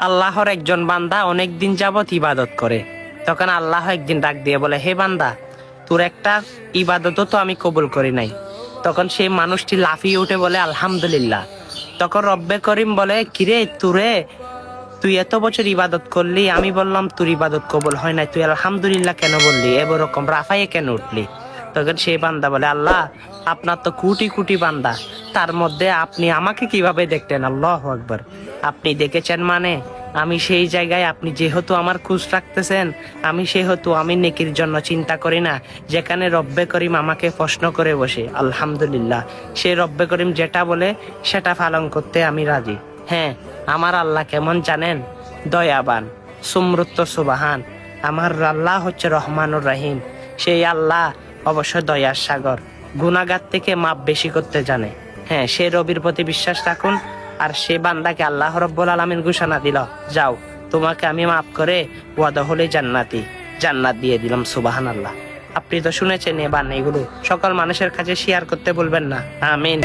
আল্লাহর একজন বান্দা অনেক দিন যাবত ইবাদত করে। তখন আল্লাহ একদিন ডাক দিয়ে বলে, হে বান্দা, তোর একটা ইবাদতও তো আমি কবুল করি নাই। তখন সেই মানুষটি লাফিয়ে উঠে বলে, আলহামদুলিল্লাহ। তখন রব্বে করিম বলে, কিরে তুই এত বছর ইবাদত করলি, আমি বললাম তোর ইবাদত কবুল হয় নাই, তুই আলহামদুলিল্লাহ কেন বললি, এরকম রাফাইয়ে কেন উঠলি? তখন সেই বান্দা বলে, আল্লাহ, আপনার তো কোটি কোটি বান্দা, তার মধ্যে আপনি আমাকে কিভাবে দেখতেন? আল্লাহু আকবার। আপনি দেখেছেন মানে আমি সেই জায়গায়, আপনি যেহেতু আমার খোঁজ রাখতেছেন, আমি সেহেতু আমি নেকির জন্য চিন্তা করি না। যেখানে রব্বে করিম আমাকে প্রশ্ন করে বসে, আলহামদুলিল্লাহ, সে রব্বে করিম যেটা বলে সেটা পালন করতে আমি রাজি। হ্যাঁ, আমার আল্লাহ কেমন জানেন? দয়াবান, সুমরুত্ত সুবাহান। আমার আল্লাহ হচ্ছে রহমানুর রহিম। সেই আল্লাহ অবশ্য দয়ার সাগর, গুনাহগার থেকে মাপ বেশি করতে জানে। হ্যাঁ, সে রবির প্রতি বিশ্বাস রাখুন। আর সে বান্দাকে আল্লাহ রাব্বুল আলামিন ঘোষণা দিল, যাও, তোমাকে আমি মাফ করে ওয়াদা হলে জান্নাত দিয়ে দিলাম। সুবহানাল্লাহ। আপনি তো শুনেছেন এবার এগুলো সকল মানুষের কাছে শেয়ার করতে বলবেন না। আমিন।